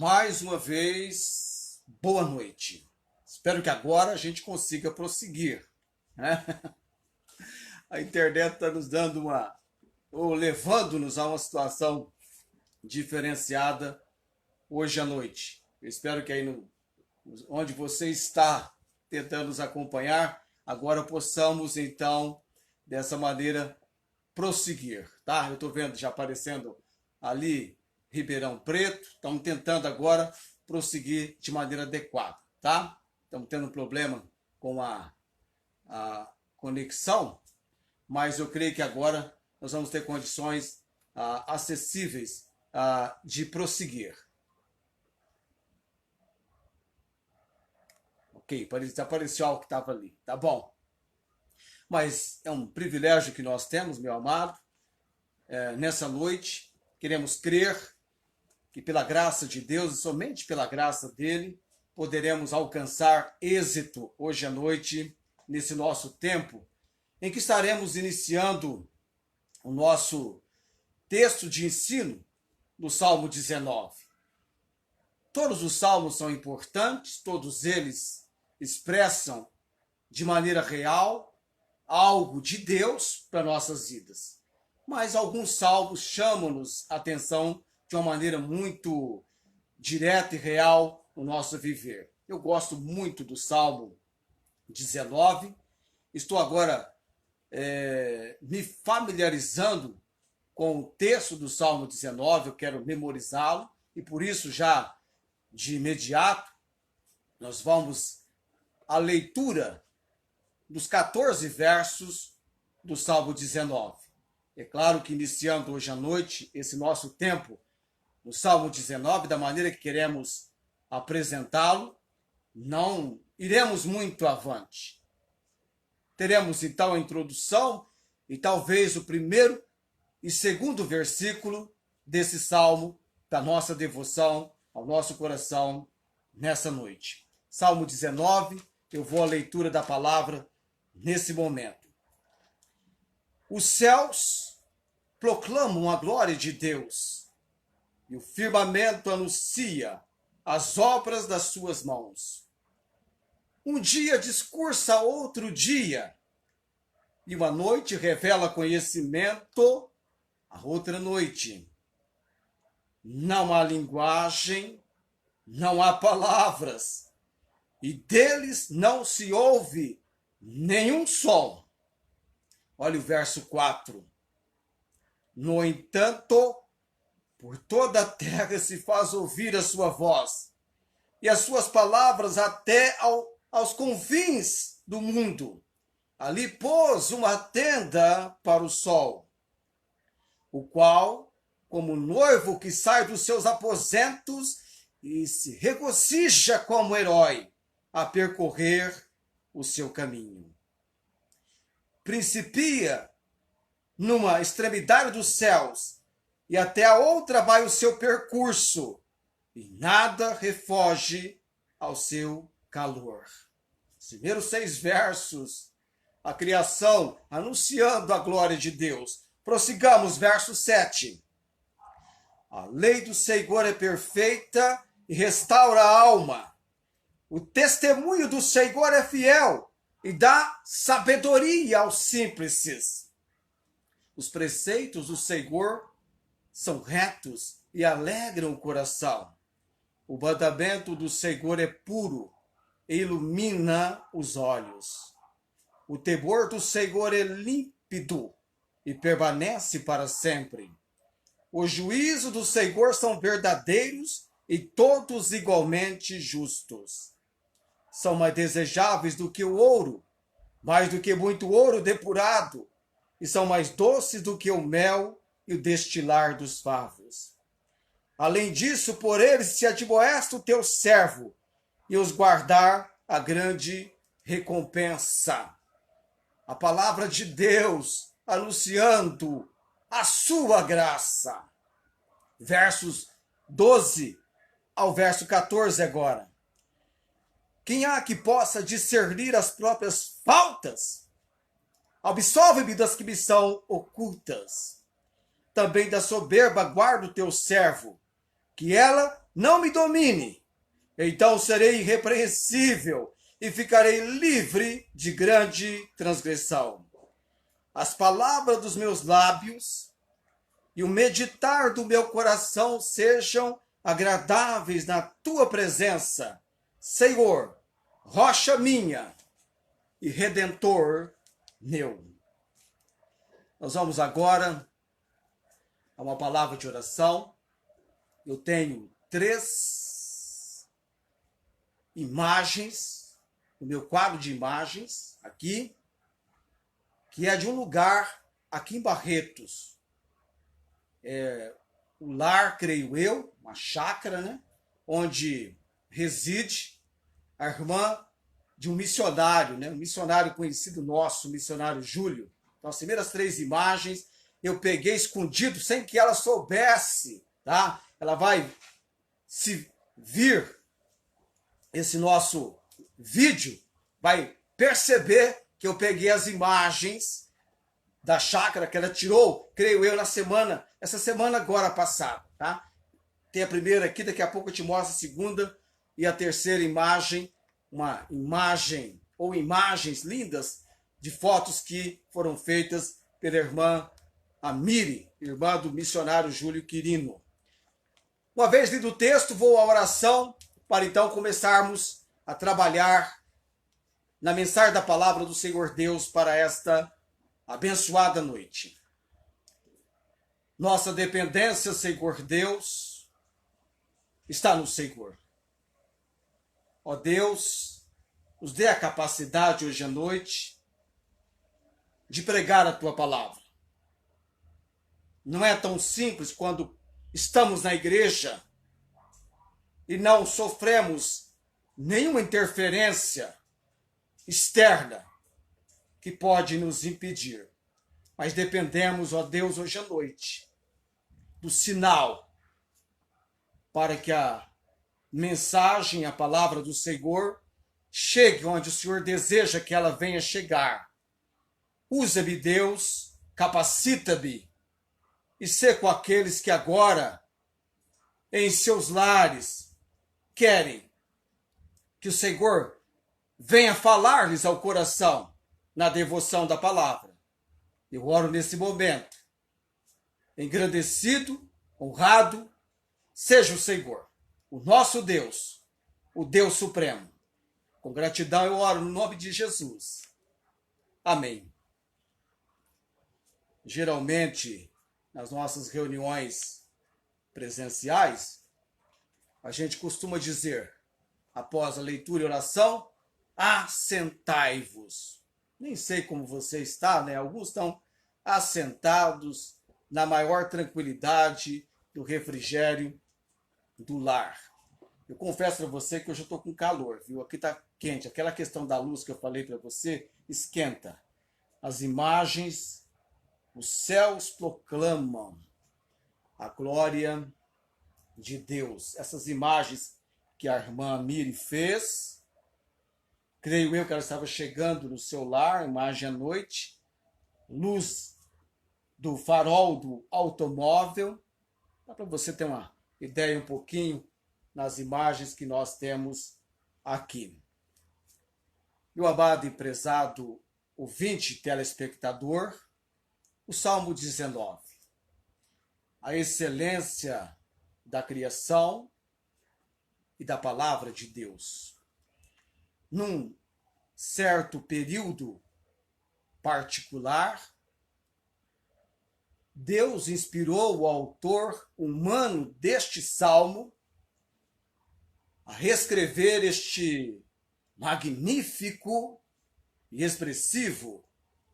Mais uma vez, boa noite. Espero que agora a gente consiga prosseguir, né? A internet está nos dando ou levando-nos a uma situação diferenciada hoje à noite. Eu espero que aí onde você está tentando nos acompanhar, agora possamos então, dessa maneira, prosseguir, tá? Eu estou vendo já aparecendo ali Ribeirão Preto, estamos tentando agora prosseguir de maneira adequada, tá? Estamos tendo um problema com a conexão, mas eu creio que agora nós vamos ter condições acessíveis de prosseguir. Ok, desapareceu algo que estava ali, tá bom. Mas é um privilégio que nós temos, meu amado, nessa noite. Queremos crer que pela graça de Deus e somente pela graça dele poderemos alcançar êxito hoje à noite, nesse nosso tempo, em que estaremos iniciando o nosso texto de ensino do Salmo 19. Todos os salmos são importantes, todos eles expressam de maneira real algo de Deus para nossas vidas. Mas alguns salmos chamam-nos a atenção de uma maneira muito direta e real no nosso viver. Eu gosto muito do Salmo 19. Estou agora me familiarizando com o texto do Salmo 19. Eu quero memorizá-lo e por isso já de imediato nós vamos à leitura dos 14 versos do Salmo 19. É claro que iniciando hoje à noite esse nosso tempo no Salmo 19, da maneira que queremos apresentá-lo, não iremos muito avante. Teremos então a introdução e talvez o primeiro e segundo versículo desse salmo da nossa devoção ao nosso coração nessa noite. Salmo 19, eu vou à leitura da palavra nesse momento. Os céus proclamam a glória de Deus e o firmamento anuncia as obras das suas mãos. Um dia discursa outro dia, e uma noite revela conhecimento a outra noite. Não há linguagem, não há palavras, e deles não se ouve nenhum som. Olha o verso 4. No entanto, por toda a terra se faz ouvir a sua voz, e as suas palavras até aos confins do mundo. Ali pôs uma tenda para o sol, o qual, como noivo que sai dos seus aposentos e se regozija como herói a percorrer o seu caminho. Principia numa extremidade dos céus, e até a outra vai o seu percurso, e nada refoge ao seu calor. Os primeiros 6 versos, a criação anunciando a glória de Deus. Prossigamos, verso 7. A lei do Senhor é perfeita e restaura a alma. O testemunho do Senhor é fiel e dá sabedoria aos simples. Os preceitos do Senhor são retos e alegram o coração. O mandamento do Senhor é puro e ilumina os olhos. O temor do Senhor é límpido e permanece para sempre. Os juízos do Senhor são verdadeiros e todos igualmente justos. São mais desejáveis do que o ouro, mais do que muito ouro depurado, e são mais doces do que o mel e o destilar dos favos. Além disso, por eles se admoesta o teu servo, e os guardar a grande recompensa. A palavra de Deus anunciando a sua graça. Versos 12 ao verso 14 agora. Quem há que possa discernir as próprias faltas? Absolve-me das que me são ocultas. Também da soberba guarda o teu servo, que ela não me domine. Então serei irrepreensível e ficarei livre de grande transgressão. As palavras dos meus lábios e o meditar do meu coração sejam agradáveis na tua presença, Senhor, rocha minha e redentor meu. Nós vamos agora a uma palavra de oração. Eu tenho 3 imagens no meu quadro de imagens aqui, que é de um lugar aqui em Barretos. O lar, creio eu, uma chácara, né? Onde reside a irmã de um missionário, né? Um missionário conhecido nosso, o missionário Júlio. Então, as primeiras 3 imagens eu peguei escondido sem que ela soubesse, tá? Ela vai se vir esse nosso vídeo, vai perceber que eu peguei as imagens da chácara que ela tirou, creio eu, essa semana agora passada, tá? Tem a primeira aqui, daqui a pouco eu te mostro a segunda e a terceira imagem, uma imagem ou imagens lindas de fotos que foram feitas pela irmã Amiri, irmã do missionário Júlio Quirino. Uma vez lido o texto, vou à oração para então começarmos a trabalhar na mensagem da palavra do Senhor Deus para esta abençoada noite. Nossa dependência, Senhor Deus, está no Senhor. Ó Deus, nos dê a capacidade hoje à noite de pregar a tua palavra. Não é tão simples quando estamos na igreja e não sofremos nenhuma interferência externa que pode nos impedir. Mas dependemos, ó Deus, hoje à noite, do sinal para que a mensagem, a palavra do Senhor, chegue onde o Senhor deseja que ela venha chegar. Usa-me, Deus, capacita-me e ser com aqueles que agora, em seus lares, querem que o Senhor venha falar-lhes ao coração na devoção da palavra. Eu oro nesse momento. Engrandecido, honrado, seja o Senhor, o nosso Deus, o Deus Supremo. Com gratidão eu oro no nome de Jesus. Amém. Geralmente, nas nossas reuniões presenciais, a gente costuma dizer, após a leitura e oração, assentai-vos. Nem sei como você está, né? Alguns estão assentados na maior tranquilidade do refrigério do lar. Eu confesso para você que hoje eu estou com calor, viu? Aqui está quente. Aquela questão da luz que eu falei para você esquenta. As imagens, os céus proclamam a glória de Deus. Essas imagens que a irmã Miri fez, creio eu que ela estava chegando no seu lar, imagem à noite, luz do farol do automóvel. Dá para você ter uma ideia um pouquinho nas imagens que nós temos aqui. Meu amado e prezado ouvinte, telespectador, o Salmo 19. A excelência da criação e da palavra de Deus. Num certo período particular, Deus inspirou o autor humano deste salmo a reescrever este magnífico e expressivo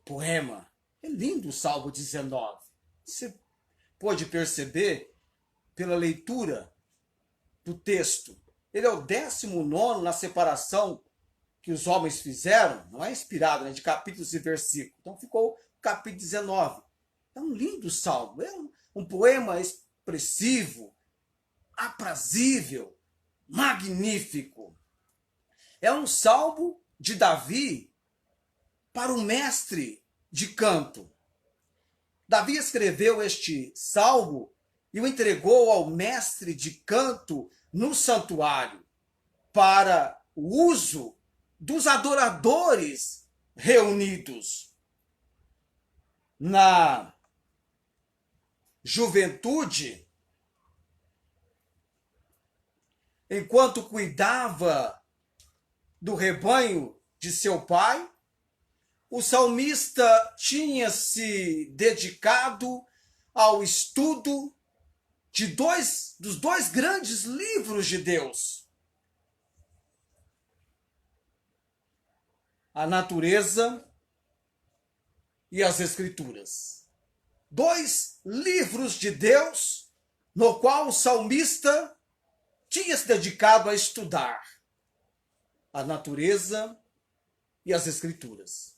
poema. É lindo o Salmo 19. Você pode perceber pela leitura do texto. Ele é o 19º na separação que os homens fizeram, não é inspirado, né, de capítulos e versículos. Então ficou o capítulo 19. É um lindo salmo, é um poema expressivo, aprazível, magnífico. É um salmo de Davi para o mestre de canto. Davi escreveu este salmo e o entregou ao mestre de canto no santuário para o uso dos adoradores reunidos. Na juventude, enquanto cuidava do rebanho de seu pai, o salmista tinha se dedicado ao estudo dos dois grandes livros de Deus: a natureza e as Escrituras. Dois livros de Deus no qual o salmista tinha se dedicado a estudar: a natureza e as Escrituras.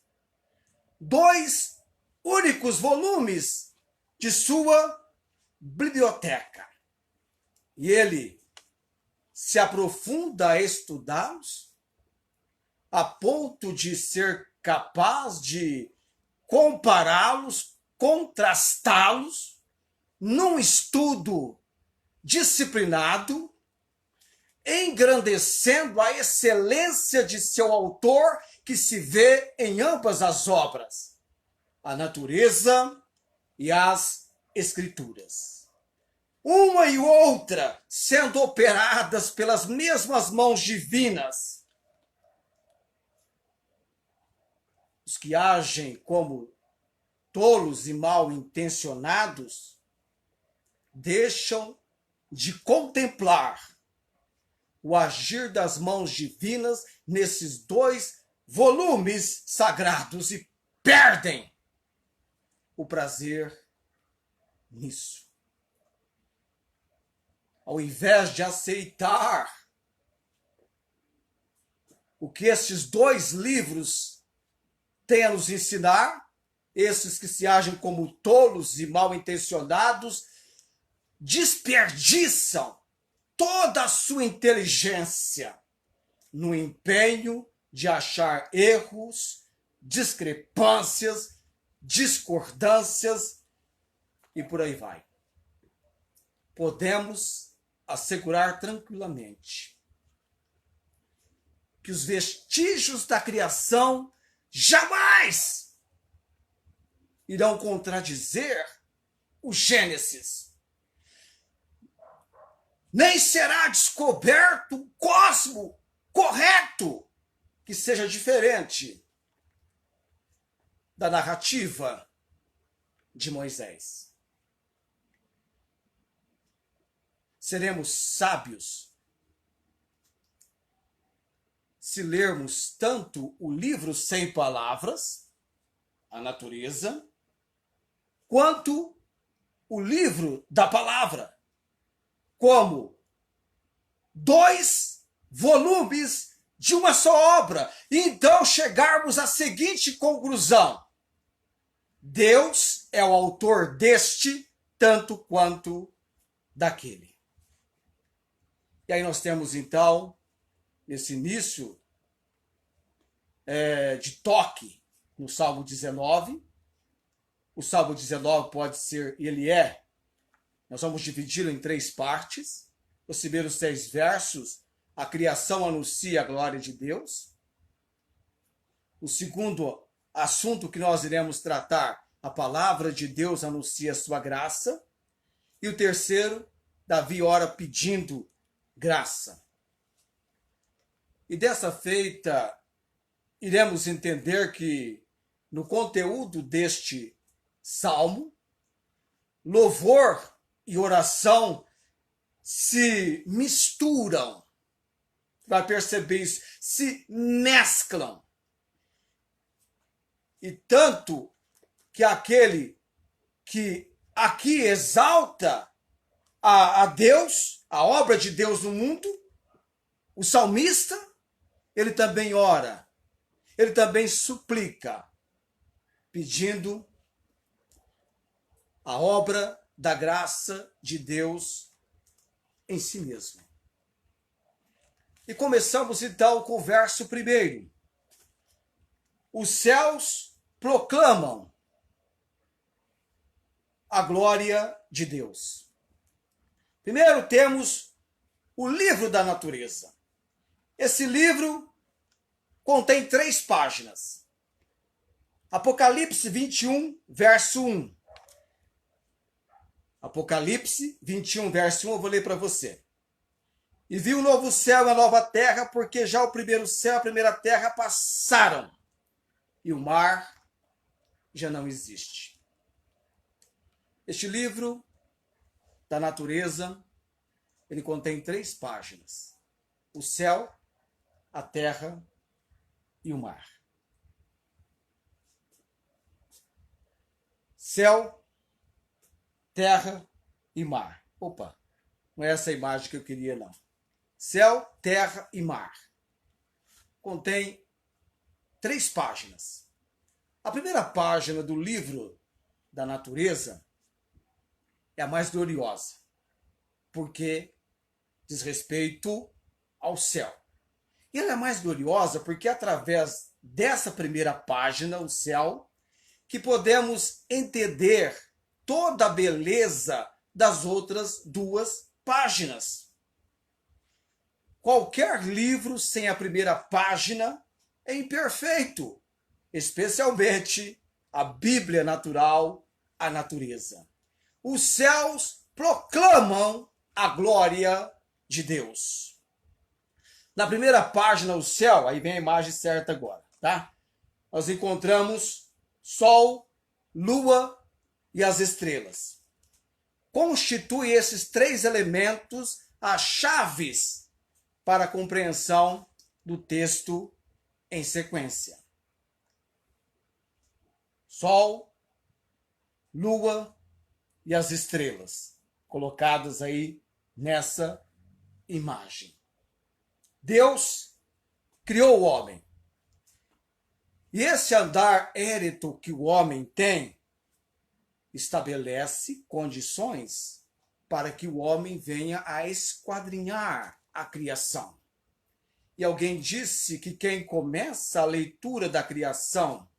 Dois únicos volumes de sua biblioteca. E ele se aprofunda a estudá-los a ponto de ser capaz de compará-los, contrastá-los num estudo disciplinado, engrandecendo a excelência de seu autor, que se vê em ambas as obras, a natureza e as Escrituras. Uma e outra sendo operadas pelas mesmas mãos divinas. Os que agem como tolos e mal intencionados deixam de contemplar o agir das mãos divinas nesses dois volumes sagrados e perdem o prazer nisso. Ao invés de aceitar o que estes dois livros têm a nos ensinar, esses que se agem como tolos e mal intencionados desperdiçam toda a sua inteligência no empenho de achar erros, discrepâncias, discordâncias e por aí vai. Podemos assegurar tranquilamente que os vestígios da criação jamais irão contradizer o Gênesis. Nem será descoberto um cosmo correto que seja diferente da narrativa de Moisés. Seremos sábios se lermos tanto o livro sem palavras, a natureza, quanto o livro da palavra, como dois volumes de uma só obra. E então chegarmos à seguinte conclusão: Deus é o autor deste tanto quanto daquele. E aí nós temos então, nesse início de toque no Salmo 19, o Salmo 19 pode ser, nós vamos dividi-lo em 3 partes. Os primeiros 6 versos, a criação anuncia a glória de Deus. O segundo assunto que nós iremos tratar, a palavra de Deus anuncia a sua graça. E o terceiro, Davi ora pedindo graça. E dessa feita, iremos entender que no conteúdo deste salmo, louvor e oração se misturam. Vai perceber isso, se mesclam. E tanto que aquele que aqui exalta a Deus, a obra de Deus no mundo, o salmista, ele também ora, ele também suplica, pedindo a obra da graça de Deus em si mesmo. E começamos então com o verso 1. Os céus proclamam a glória de Deus. Primeiro temos o livro da natureza. Esse livro contém 3 páginas. Apocalipse 21, verso 1. Apocalipse 21, verso 1, eu vou ler para você. E vi um novo céu e a nova terra, porque já o primeiro céu e a primeira terra passaram, e o mar já não existe. Este livro da natureza, ele contém 3 páginas. O céu, a terra e o mar. Céu, terra e mar. Opa, não é essa a imagem que eu queria, não. Céu, terra e mar. Contém 3 páginas. A primeira página do livro da natureza é a mais gloriosa, porque diz respeito ao céu. E ela é mais gloriosa porque é através dessa primeira página, o céu, que podemos entender toda a beleza das outras 2 páginas. Qualquer livro sem a primeira página é imperfeito, especialmente a Bíblia natural, a natureza. Os céus proclamam a glória de Deus. Na primeira página, o céu, aí vem a imagem certa agora, tá? Nós encontramos sol, lua e as estrelas. Constitui esses 3 elementos as chaves para a compreensão do texto em sequência. Sol, lua e as estrelas, colocadas aí nessa imagem. Deus criou o homem. E esse andar érito que o homem tem estabelece condições para que o homem venha a esquadrinhar a criação. E alguém disse que quem começa a leitura da criação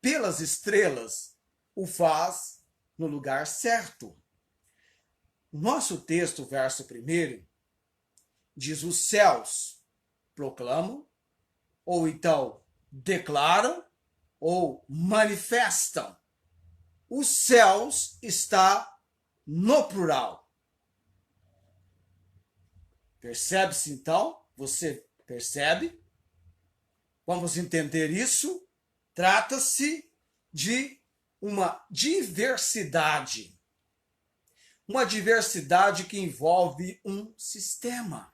pelas estrelas o faz no lugar certo. Nosso texto, verso 1, diz: os céus proclamam, ou então declaram, ou manifestam. Os céus está no plural. Percebe-se então? Você percebe? Vamos entender isso? Trata-se de uma diversidade. Uma diversidade que envolve um sistema.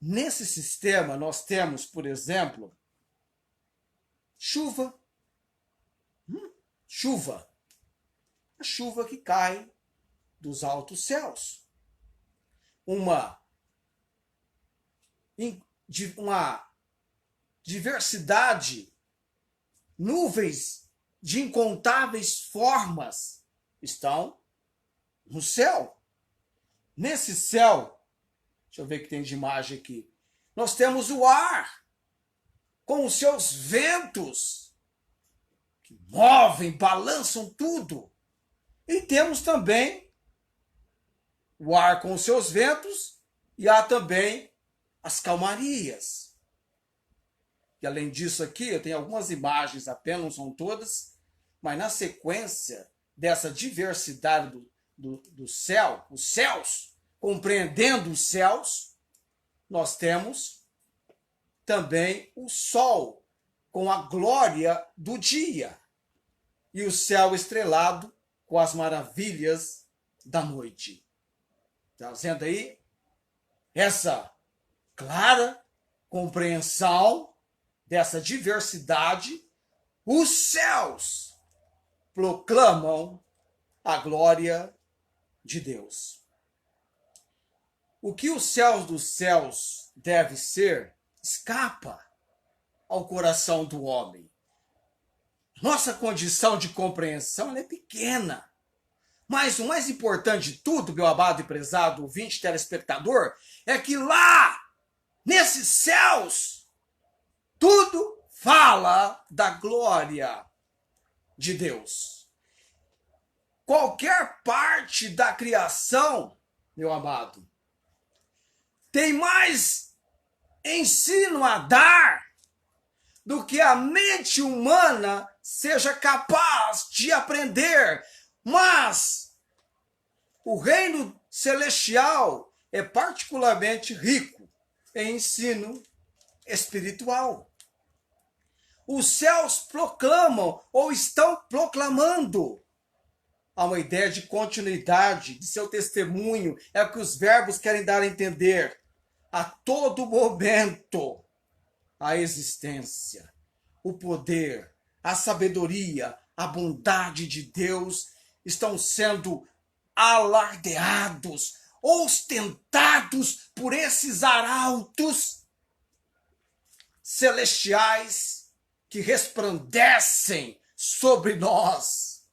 Nesse sistema, nós temos, por exemplo, chuva. Chuva. A chuva que cai dos altos céus. Uma diversidade, nuvens de incontáveis formas estão no céu. Nesse céu, deixa eu ver o que tem de imagem aqui. Nós temos o ar, com os seus ventos, que movem, balançam tudo. E temos também o ar com os seus ventos, e há também as calmarias. E além disso aqui, eu tenho algumas imagens apenas, não são todas, mas na sequência dessa diversidade do céu, os céus, compreendendo os céus, nós temos também o sol, com a glória do dia, e o céu estrelado com as maravilhas da noite. Está vendo aí? Essa clara compreensão dessa diversidade, os céus proclamam a glória de Deus. O que os céus dos céus deve ser, escapa ao coração do homem. Nossa condição de compreensão é pequena. Mas o mais importante de tudo, meu amado e prezado ouvinte, telespectador, é que lá, nesses céus, tudo fala da glória de Deus. Qualquer parte da criação meu amado, tem mais ensino a dar do que a mente humana seja capaz de aprender. Mas o reino celestial é particularmente rico em ensino espiritual. Os céus proclamam ou estão proclamando. Há uma ideia de continuidade de seu testemunho, é o que os verbos querem dar a entender. A todo momento, a existência, o poder, a sabedoria, a bondade de Deus estão sendo alardeados, ostentados por esses arautos celestiais que resplandecem sobre nós.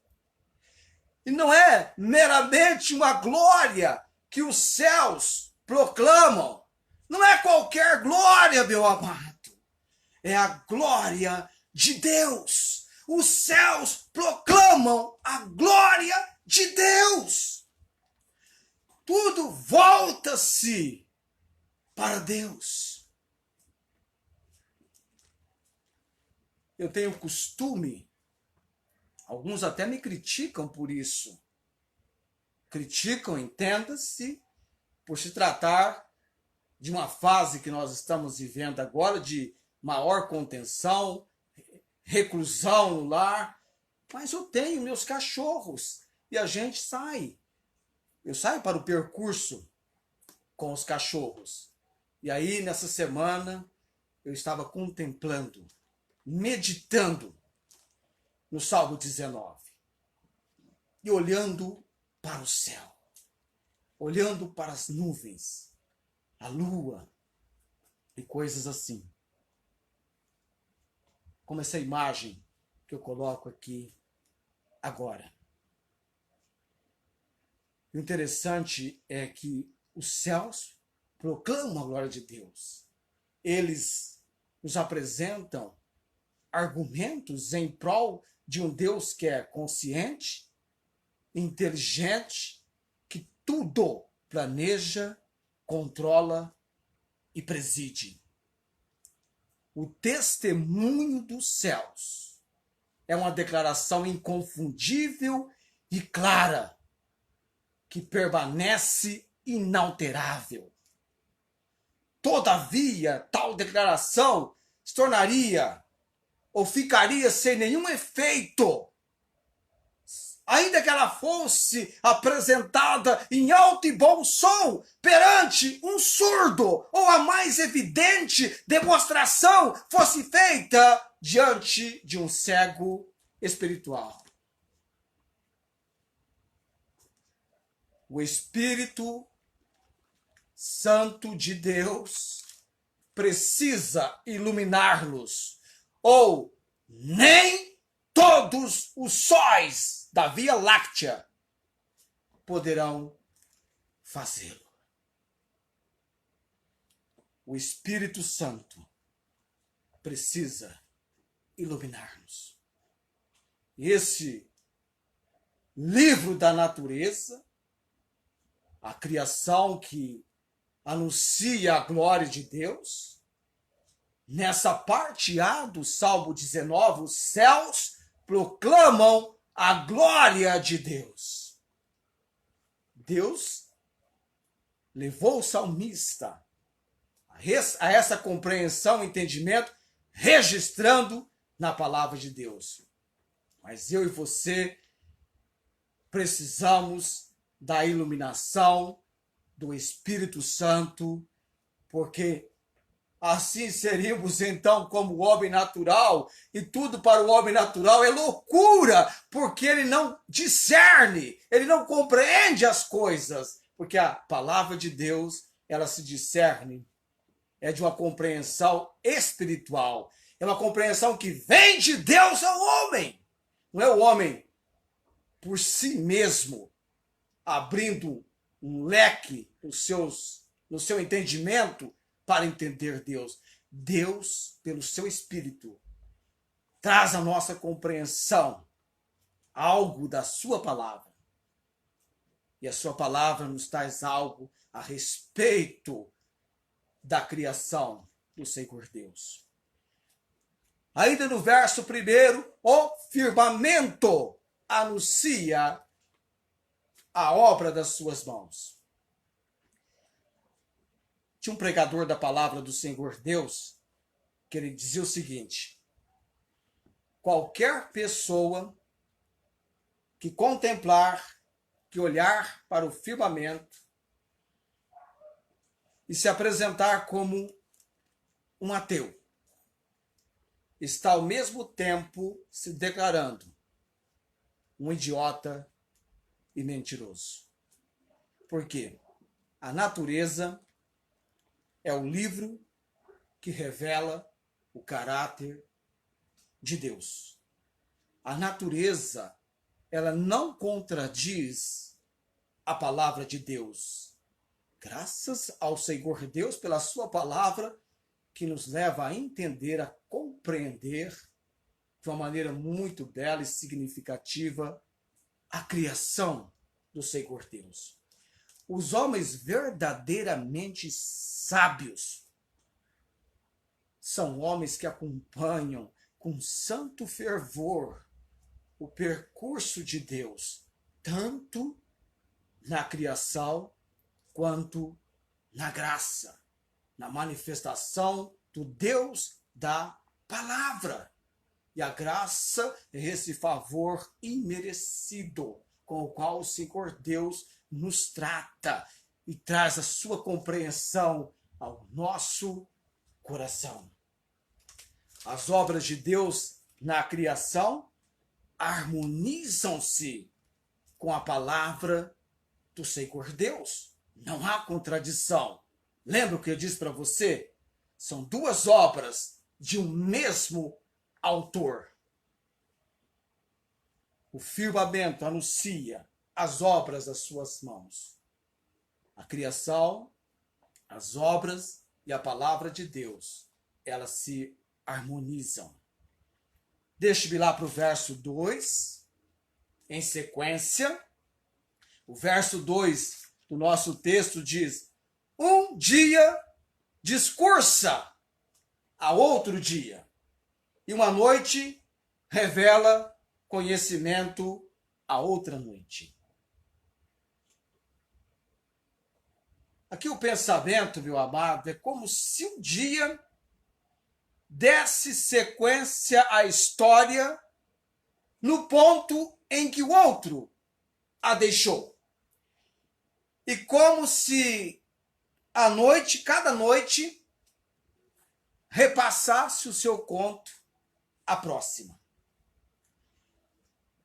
E não é meramente uma glória que os céus proclamam. Não é qualquer glória, meu amado. É a glória de Deus. Os céus proclamam a glória de Deus. Tudo volta-se para Deus. Eu tenho costume, alguns até me criticam por isso. Criticam, entenda-se, por se tratar de uma fase que nós estamos vivendo agora, de maior contenção, reclusão no lar. Mas eu tenho meus cachorros e a gente sai. Eu saio para o percurso com os cachorros. E aí, nessa semana, eu estava contemplando, meditando no Salmo 19 e olhando para o céu, olhando para as nuvens, a lua e coisas assim. Como essa imagem que eu coloco aqui agora. O interessante é que os céus proclamam a glória de Deus. Eles nos apresentam argumentos em prol de um Deus que é consciente, inteligente, que tudo planeja, controla e preside. O testemunho dos céus é uma declaração inconfundível e clara, que permanece inalterável. Todavia, tal declaração se tornaria ou ficaria sem nenhum efeito, ainda que ela fosse apresentada em alto e bom som perante um surdo, ou a mais evidente demonstração fosse feita diante de um cego espiritual. O Espírito Santo de Deus precisa iluminar-nos, ou nem todos os sóis da Via Láctea poderão fazê-lo. O Espírito Santo precisa iluminar-nos. Esse livro da natureza, a criação que anuncia a glória de Deus, nessa parte A do Salmo 19, os céus proclamam a glória de Deus. Deus levou o salmista a essa compreensão, entendimento, registrando na palavra de Deus. Mas eu e você precisamos da iluminação do Espírito Santo, porque assim seríamos então como o homem natural, e tudo para o homem natural é loucura, porque ele não discerne, ele não compreende as coisas, porque a palavra de Deus, ela se discerne, é de uma compreensão espiritual, é uma compreensão que vem de Deus ao homem, não é o homem por si mesmo, abrindo um leque no seu entendimento para entender Deus. Deus, pelo seu Espírito, traz à nossa compreensão algo da sua palavra. E a sua palavra nos traz algo a respeito da criação do Senhor Deus. Ainda no verso 1, o firmamento anuncia a obra das suas mãos. Tinha um pregador da palavra do Senhor Deus que ele dizia o seguinte: qualquer pessoa que contemplar, que olhar para o firmamento e se apresentar como um ateu, está ao mesmo tempo se declarando um idiota e mentiroso. Por quê? A natureza é o livro que revela o caráter de Deus. A natureza, ela não contradiz a palavra de Deus. Graças ao Senhor Deus pela sua palavra, que nos leva a entender, a compreender de uma maneira muito bela e significativa a criação do Senhor Deus. Os homens verdadeiramente sábios são homens que acompanham com santo fervor o percurso de Deus, tanto na criação quanto na graça, na manifestação do Deus da palavra. E a graça é esse favor imerecido com o qual o Senhor Deus nos trata e traz a sua compreensão ao nosso coração. As obras de Deus na criação harmonizam-se com a palavra do Senhor Deus. Não há contradição. Lembra o que eu disse para você? São duas obras de um mesmo autor. O firmamento anuncia as obras das suas mãos. A criação, as obras e a palavra de Deus, elas se harmonizam. Deixe-me lá para o verso 2, em sequência. O verso 2 do nosso texto diz: um dia discursa a outro dia, e uma noite revela conhecimento a outra noite. Aqui o pensamento, meu amado, é como se um dia desse sequência à história no ponto em que o outro a deixou. E como se a noite, cada noite, repassasse o seu conto à próxima.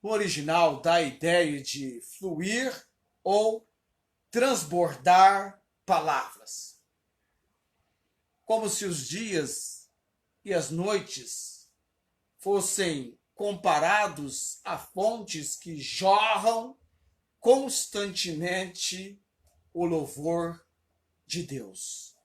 No original dá a ideia de fluir ou transbordar palavras. Como se os dias e as noites fossem comparados a fontes que jorram constantemente o louvor de Deus.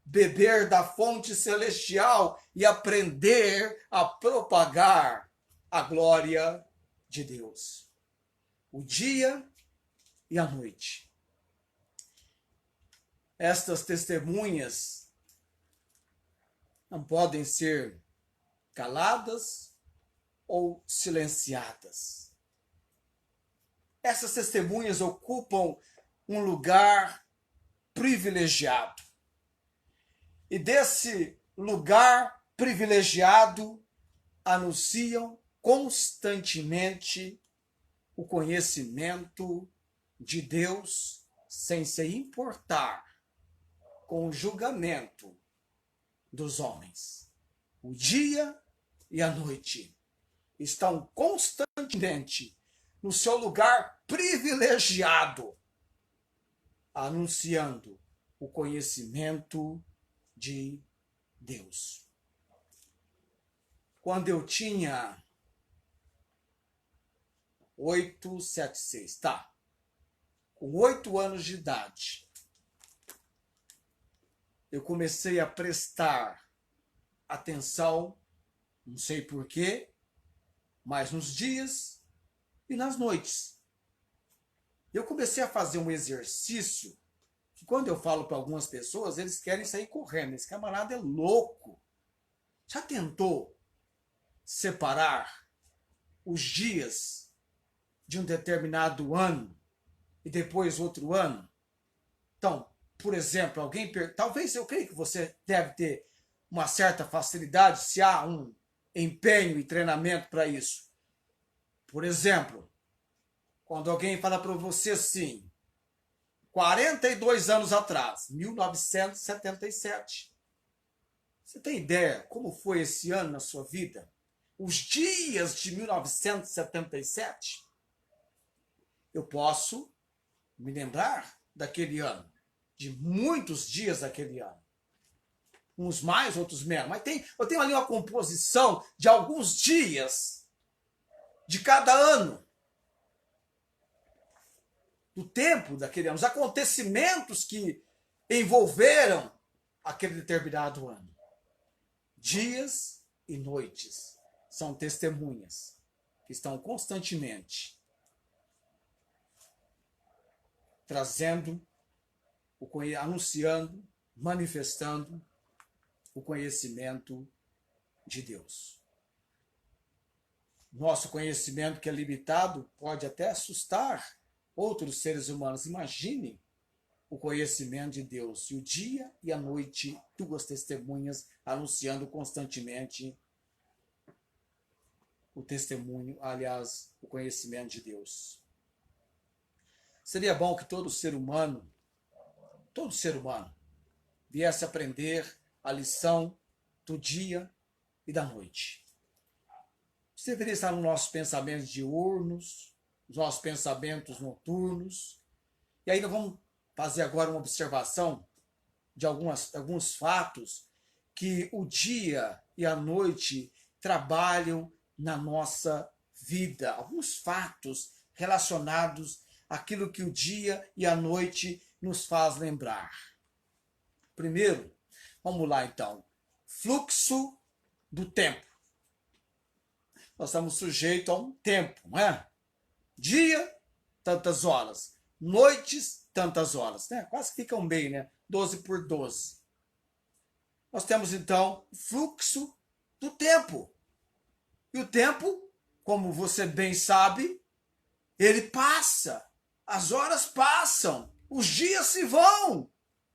Beber da fonte celestial e aprender a propagar a glória de Deus. O dia e a noite. Estas testemunhas não podem ser caladas ou silenciadas. Essas testemunhas ocupam um lugar privilegiado. E desse lugar privilegiado anunciam constantemente o conhecimento de Deus, sem se importar com o julgamento dos homens. O dia e a noite estão constantemente no seu lugar privilegiado, anunciando o conhecimento de Deus. Quando eu tinha com 8 anos de idade, eu comecei a prestar atenção, não sei porquê, mas nos dias e nas noites, Eu comecei a fazer um exercício que quando eu falo para algumas pessoas, eles querem sair correndo. Esse camarada é louco. Já tentou separar os dias de um determinado ano e depois outro ano? Então, por exemplo, talvez eu creio que você deve ter uma certa facilidade se há um empenho e treinamento para isso. Por exemplo, quando alguém fala para você assim, 42 anos atrás, 1977. Você tem ideia como foi esse ano na sua vida? Os dias de 1977? Eu posso me lembrar daquele ano, de muitos dias daquele ano. Uns mais, outros menos. Mas eu tenho ali uma composição de alguns dias de cada ano. Do tempo daquele ano, os acontecimentos que envolveram aquele determinado ano. Dias e noites são testemunhas que estão constantemente trazendo, anunciando, manifestando o conhecimento de Deus. Nosso conhecimento, que é limitado, pode até assustar outros seres humanos. Imagine o conhecimento de Deus. E o dia e a noite, duas testemunhas anunciando constantemente o testemunho, aliás, o conhecimento de Deus. Seria bom que todo ser humano, viesse aprender a lição do dia e da noite. Isso deveria estar nos nossos pensamentos diurnos, nos nossos pensamentos noturnos. E aí nós vamos fazer agora uma observação de alguns fatos que o dia e a noite trabalham na nossa vida. Alguns fatos relacionados àquilo que o dia e a noite nos faz lembrar. Primeiro, vamos lá então. Fluxo do tempo. Nós estamos sujeitos a um tempo, não é? Dia, tantas horas. Noites, tantas horas. Né? Quase que fica um meio, né? 12 por 12. Nós temos, então, o fluxo do tempo. E o tempo, como você bem sabe, ele passa. As horas passam. Os dias se vão.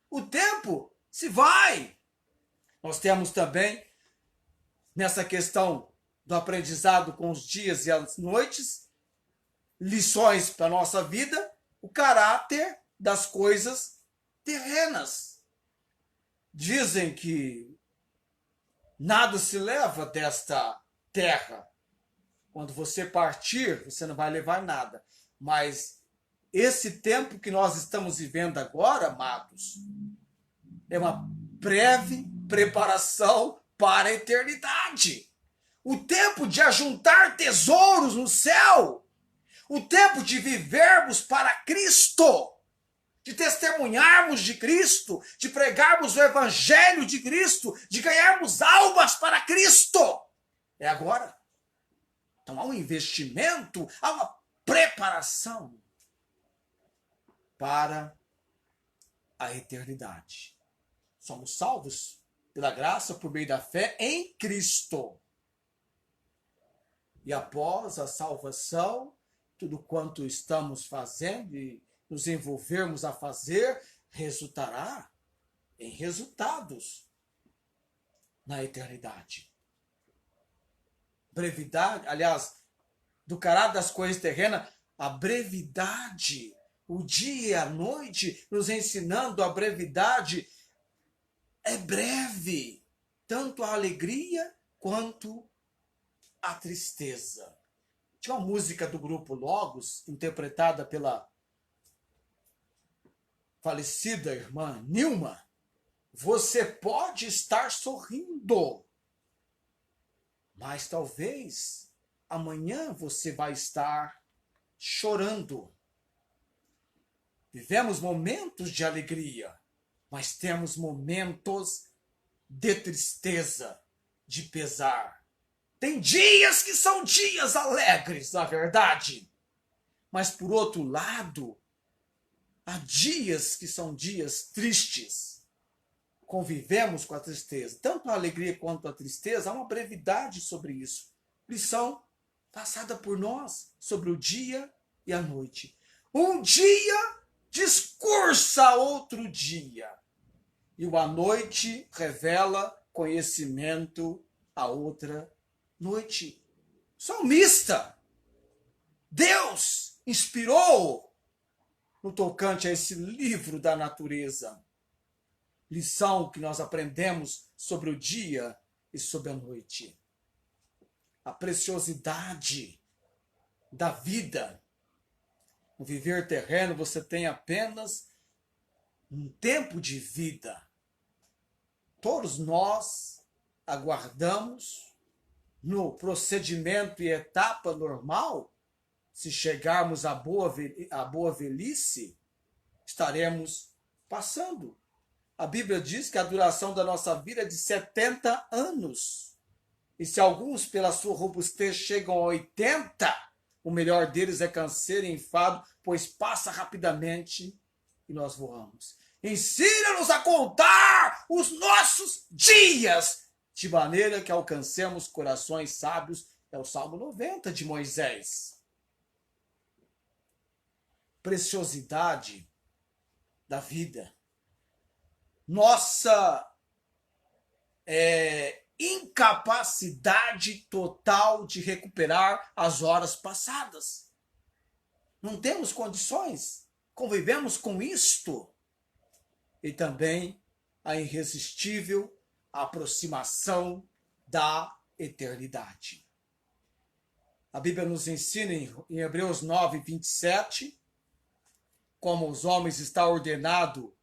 O tempo se vai. Nós temos também, nessa questão do aprendizado com os dias e as noites, lições para a nossa vida, o caráter das coisas terrenas. Dizem que nada se leva desta terra. Quando você partir, você não vai levar nada. Mas esse tempo que nós estamos vivendo agora, amados, é uma breve preparação para a eternidade. O tempo de ajuntar tesouros no céu. O tempo de vivermos para Cristo. De testemunharmos de Cristo. De pregarmos o evangelho de Cristo. De ganharmos almas para Cristo. É agora. Então há um investimento, há uma preparação para a eternidade. Somos salvos pela graça, por meio da fé em Cristo. E após a salvação, tudo quanto estamos fazendo e nos envolvermos a fazer, resultará em resultados na eternidade. Brevidade, aliás, do caráter das coisas terrenas, a brevidade, o dia e a noite, nos ensinando a brevidade, é breve, tanto a alegria quanto a tristeza. Tinha uma música do grupo Logos, interpretada pela falecida irmã Nilma. Você pode estar sorrindo, mas talvez amanhã você vai estar chorando. Vivemos momentos de alegria, mas temos momentos de tristeza, de pesar. Tem dias que são dias alegres, na verdade. Mas, por outro lado, Há dias que são dias tristes. Convivemos com a tristeza. Tanto a alegria quanto a tristeza, há uma brevidade sobre isso. Lição passada por nós sobre o dia e a noite. Um dia discursa outro dia. E a noite revela conhecimento a outra noite. Salmista, Deus inspirou no tocante a esse livro da natureza. Lição que nós aprendemos sobre o dia e sobre a noite. A preciosidade da vida. No viver terreno, você tem apenas um tempo de vida. Todos nós aguardamos no procedimento e etapa normal. Se chegarmos à boa velhice, estaremos passando. A Bíblia diz que a duração da nossa vida é de 70 anos. E se alguns, pela sua robustez, chegam a 80, o melhor deles é canseiro e enfado, pois passa rapidamente e nós voamos. Ensina-nos a contar os nossos dias, de maneira que alcancemos corações sábios. É o Salmo 90 de Moisés. Preciosidade da vida. Nossa incapacidade total de recuperar as horas passadas. Não temos condições. Convivemos com isto. E também a irresistível aproximação da eternidade. A Bíblia nos ensina em Hebreus 9, 27, como os homens está ordenado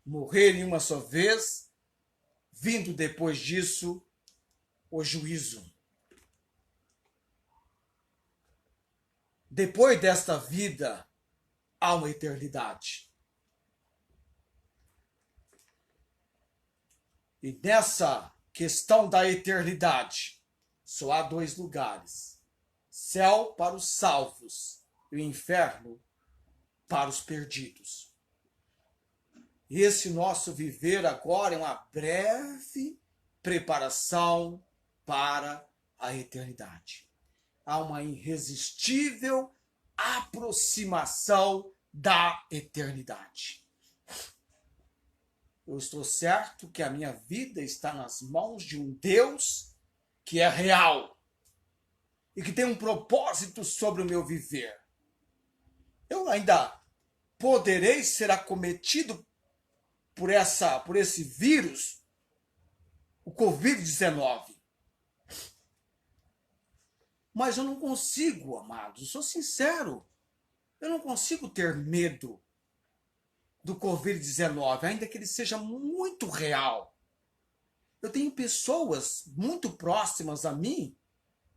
morrerem uma só vez, vindo depois disso o juízo. Depois desta vida, há uma eternidade. E nessa questão da eternidade, só há dois lugares: céu para os salvos e o inferno para os perdidos. E esse nosso viver agora é uma breve preparação para a eternidade. Há uma irresistível aproximação da eternidade. Eu estou certo que a minha vida está nas mãos de um Deus que é real e que tem um propósito sobre o meu viver. Eu ainda poderei ser acometido por esse vírus, o Covid-19. Mas eu não consigo, amados, eu sou sincero, eu não consigo ter medo do Covid-19, ainda que ele seja muito real. Eu tenho pessoas muito próximas a mim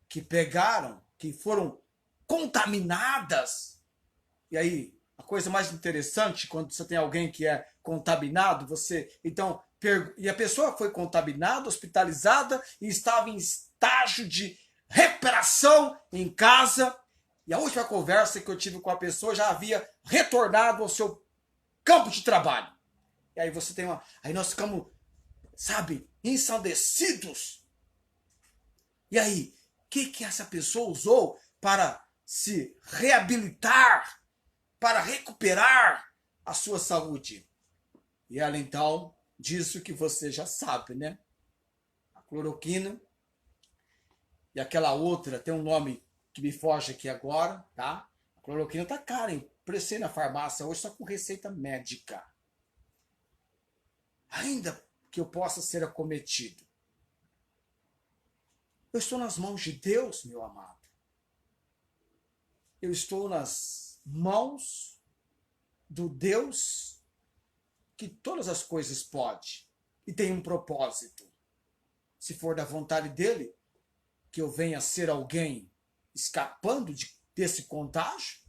que pegaram, que foram contaminadas. E aí, a coisa mais interessante, quando você tem alguém que é contaminado, e a pessoa foi contaminada, hospitalizada e estava em estágio de recuperação em casa. E a última conversa que eu tive com a pessoa já havia retornado ao seu campo de trabalho. E aí aí nós ficamos, ensandecidos. E aí, o que essa pessoa usou para se reabilitar, para recuperar a sua saúde? E ela então disse o que você já sabe, né? A cloroquina e aquela outra, tem um nome que me foge aqui agora, tá? A cloroquina tá cara, hein? Prestei na farmácia hoje só com receita médica. Ainda que eu possa ser acometido. Eu estou nas mãos de Deus, meu amado. Eu estou nas mãos do Deus que todas as coisas pode e tem um propósito. Se for da vontade dele, que eu venha a ser alguém escapando desse contágio,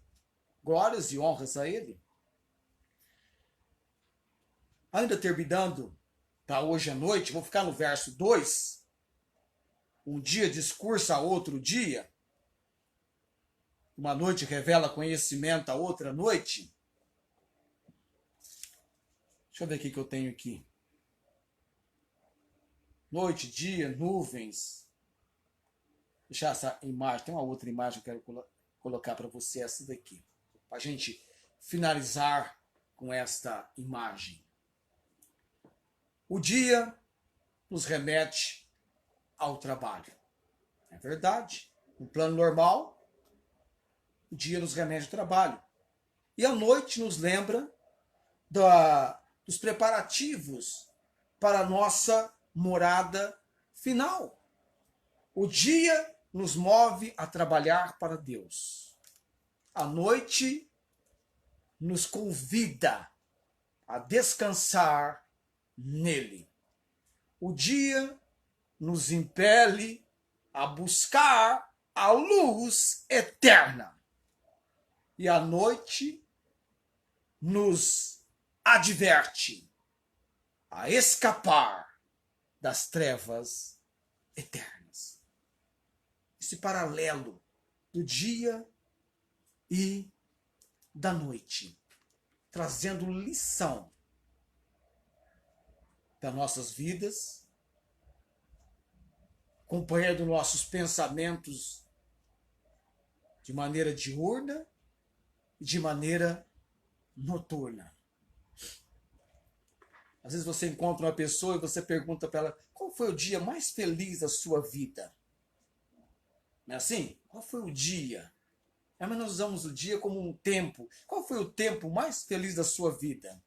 glórias e honras a ele. Ainda terminando para hoje à noite, vou ficar no verso 2. Um dia discursa a outro dia. Uma noite revela conhecimento a outra noite. Deixa eu ver o que eu tenho aqui. Noite, dia, nuvens. Deixar essa imagem. Tem uma outra imagem que eu quero colocar para você, essa daqui. Para a gente finalizar com esta imagem. O dia nos remete ao trabalho. É verdade. No plano normal, o dia nos remete ao trabalho. E a noite nos lembra dos preparativos para a nossa morada final. O dia nos move a trabalhar para Deus. A noite nos convida a descansar nele. O dia nos impele a buscar a luz eterna. E a noite nos adverte a escapar das trevas eternas. Esse paralelo do dia e da noite, trazendo lição para nossas vidas, acompanhando nossos pensamentos de maneira diurna e de maneira noturna. Às vezes você encontra uma pessoa e você pergunta para ela: qual foi o dia mais feliz da sua vida? Não é assim? Qual foi o dia? Mas nós usamos o dia como um tempo. Qual foi o tempo mais feliz da sua vida?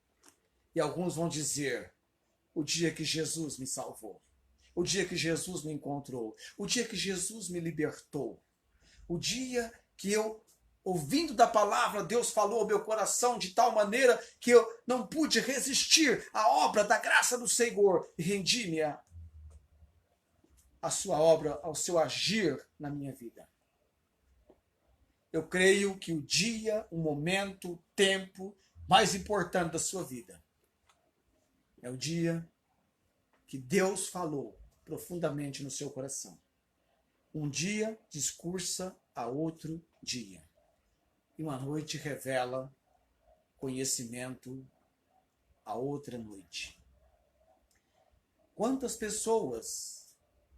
E alguns vão dizer: o dia que Jesus me salvou. O dia que Jesus me encontrou. O dia que Jesus me libertou. O dia que eu, ouvindo da palavra, Deus falou ao meu coração de tal maneira que eu não pude resistir à obra da graça do Senhor e rendi-me à sua obra, ao seu agir na minha vida. Eu creio que o dia, o momento, o tempo mais importante da sua vida é o dia que Deus falou profundamente no seu coração. Um dia discursa a outro dia. E uma noite revela conhecimento a outra noite. Quantas pessoas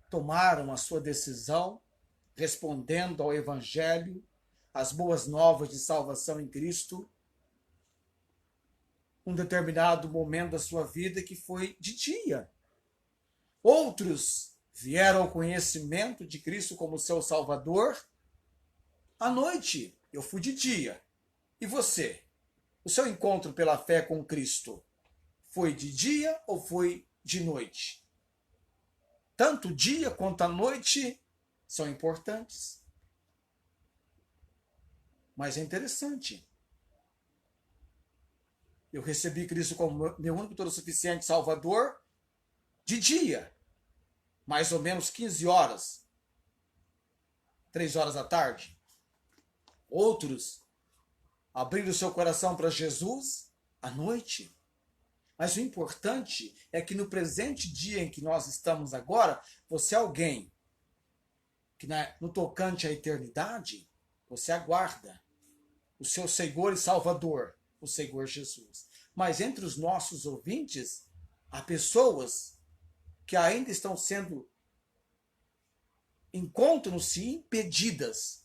tomaram a sua decisão respondendo ao Evangelho, às boas novas de salvação em Cristo, um determinado momento da sua vida que foi de dia. Outros vieram ao conhecimento de Cristo como seu Salvador à noite. Eu fui de dia. E você? O seu encontro pela fé com Cristo foi de dia ou foi de noite? Tanto o dia quanto a noite são importantes. Mas é interessante. Eu recebi Cristo como meu único e todo suficiente Salvador de dia. Mais ou menos 15 horas. 3 horas da tarde. Outros abrindo o seu coração para Jesus à noite. Mas o importante é que no presente dia em que nós estamos agora, você é alguém que no tocante à eternidade, você aguarda o seu Senhor e Salvador, o Senhor Jesus. Mas entre os nossos ouvintes, há pessoas que ainda estão encontram-se impedidas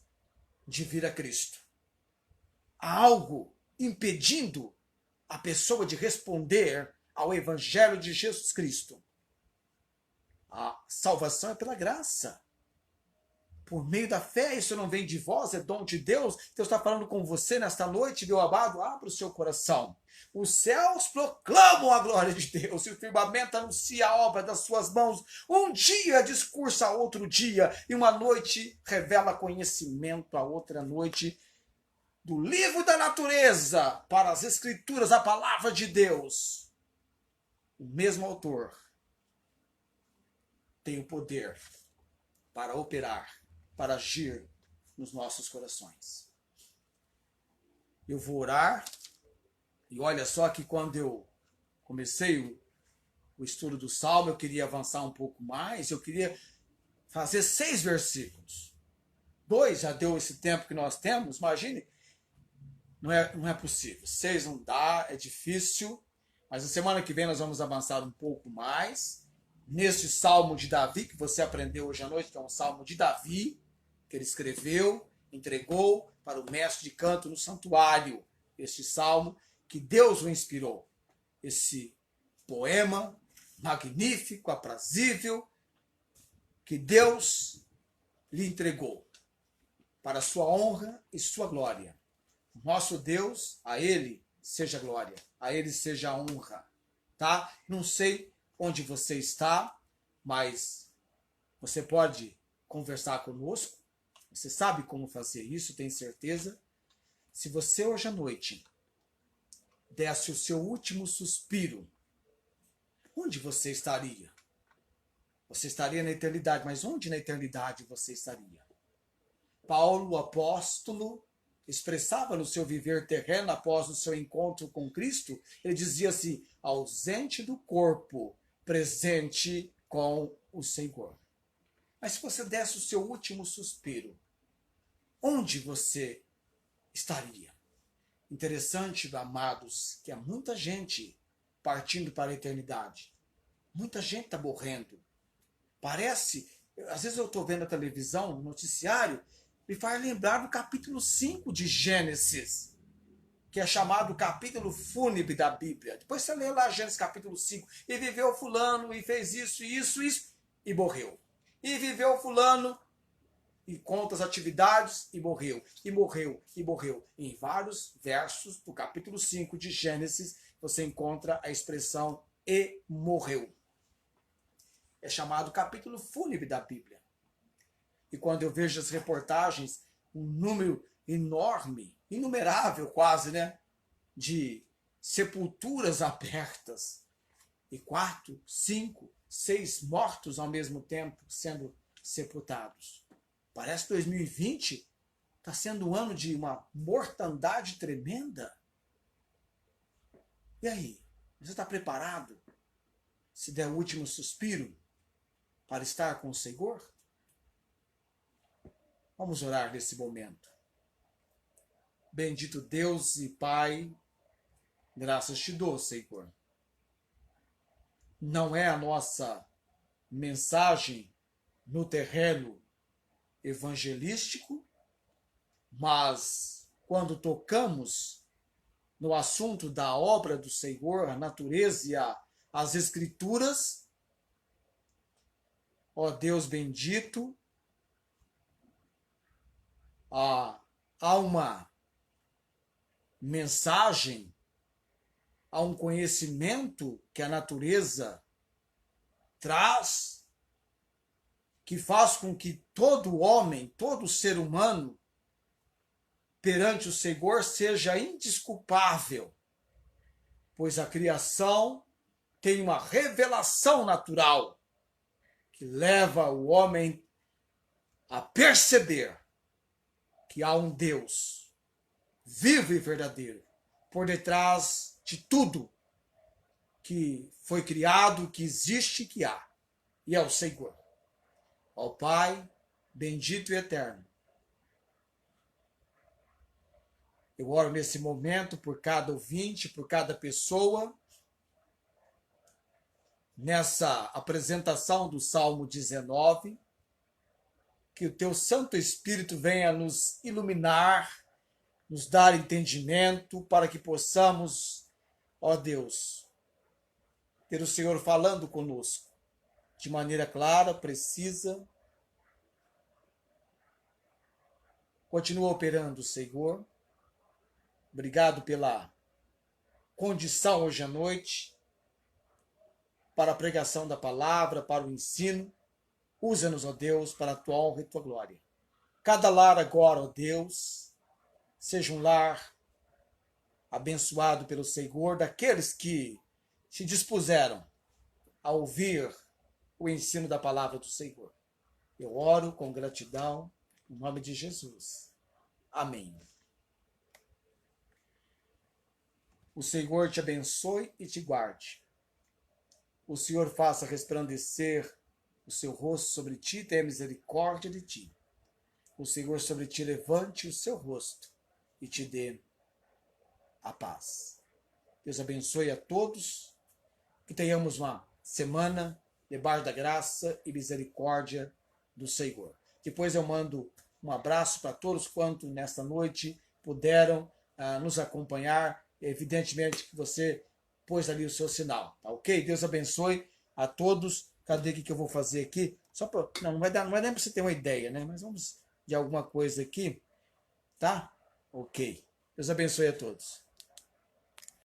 de vir a Cristo. Há algo impedindo a pessoa de responder ao Evangelho de Jesus Cristo. A salvação é pela graça. Por meio da fé, isso não vem de vós, é dom de Deus. Deus está falando com você nesta noite, meu amado, abra o seu coração. Os céus proclamam a glória de Deus e o firmamento anuncia a obra das suas mãos. Um dia discursa a outro dia e uma noite revela conhecimento a outra noite. Do livro da natureza para as escrituras, a palavra de Deus. O mesmo autor tem o poder para operar, para agir nos nossos corações. Eu vou orar, e olha só que quando eu comecei o estudo do Salmo, eu queria avançar um pouco mais, eu queria fazer 6 versículos. 2 já deu esse tempo que nós temos, imagine, não é possível. 6 não dá, é difícil, Mas a semana que vem nós vamos avançar um pouco mais neste Salmo de Davi, que você aprendeu hoje à noite, que é um Salmo de Davi, que ele escreveu, entregou para o mestre de canto no santuário. Este Salmo que Deus o inspirou. Esse poema magnífico, aprazível, que Deus lhe entregou para sua honra e sua glória. Nosso Deus, a Ele seja glória, a Ele seja honra, tá? Não sei onde você está, mas você pode conversar conosco. Você sabe como fazer isso, tenho certeza. Se você hoje à noite desse o seu último suspiro, onde você estaria? Você estaria na eternidade, mas onde na eternidade você estaria? Paulo, o apóstolo, expressava no seu viver terreno após o seu encontro com Cristo, ele dizia assim: ausente do corpo, presente com o Senhor. Mas se você desse o seu último suspiro, onde você estaria? Interessante, amados, que há muita gente partindo para a eternidade. Muita gente está morrendo. Parece, às vezes eu estou vendo a televisão, no noticiário, me faz lembrar do capítulo 5 de Gênesis, que é chamado capítulo fúnebre da Bíblia. Depois você lê lá Gênesis capítulo 5, e viveu fulano, e fez isso, e morreu. E viveu fulano, e conta as atividades, e morreu, e morreu, e morreu. Em vários versos do capítulo 5 de Gênesis, você encontra a expressão e morreu. É chamado capítulo fúnebre da Bíblia. E quando eu vejo as reportagens, um número enorme, inumerável quase, né, de sepulturas abertas, e 4, 5, 6 mortos ao mesmo tempo sendo sepultados. Parece que 2020 está sendo um ano de uma mortandade tremenda. E aí? Você está preparado? Se der o último suspiro para estar com o Senhor? Vamos orar nesse momento. Bendito Deus e Pai, graças te dou, Senhor. Não é a nossa mensagem no terreno evangelístico, mas quando tocamos no assunto da obra do Senhor, a natureza e as Escrituras, ó Deus bendito, há uma mensagem, há um conhecimento que a natureza traz, que faz com que todo homem, todo ser humano, perante o Senhor, seja indesculpável, pois a criação tem uma revelação natural que leva o homem a perceber que há um Deus vivo e verdadeiro por detrás de tudo que foi criado, que existe e que há. E é o Senhor. Ó Pai, bendito e eterno. Eu oro nesse momento por cada ouvinte, por cada pessoa, nessa apresentação do Salmo 19, que o Teu Santo Espírito venha nos iluminar, nos dar entendimento, para que possamos, ó Deus, ter o Senhor falando conosco, de maneira clara, precisa. Continua operando, Senhor. Obrigado pela condição hoje à noite, para a pregação da palavra, para o ensino. Usa-nos, ó Deus, para a tua honra e tua glória. Cada lar agora, ó Deus, seja um lar abençoado pelo Senhor, daqueles que se dispuseram a ouvir o ensino da palavra do Senhor. Eu oro com gratidão, em nome de Jesus. Amém. O Senhor te abençoe e te guarde. O Senhor faça resplandecer o seu rosto sobre ti e tenha misericórdia de ti. O Senhor sobre ti levante o seu rosto e te dê a paz. Deus abençoe a todos. Que tenhamos uma semana debaixo da graça e misericórdia do Senhor. Depois eu mando um abraço para todos quanto nesta noite puderam nos acompanhar. Evidentemente que você pôs ali o seu sinal, tá ok? Deus abençoe a todos. Cadê o que eu vou fazer aqui? Só pra, não vai dar para você ter uma ideia, né? Mas vamos de alguma coisa aqui, tá? Ok. Deus abençoe a todos.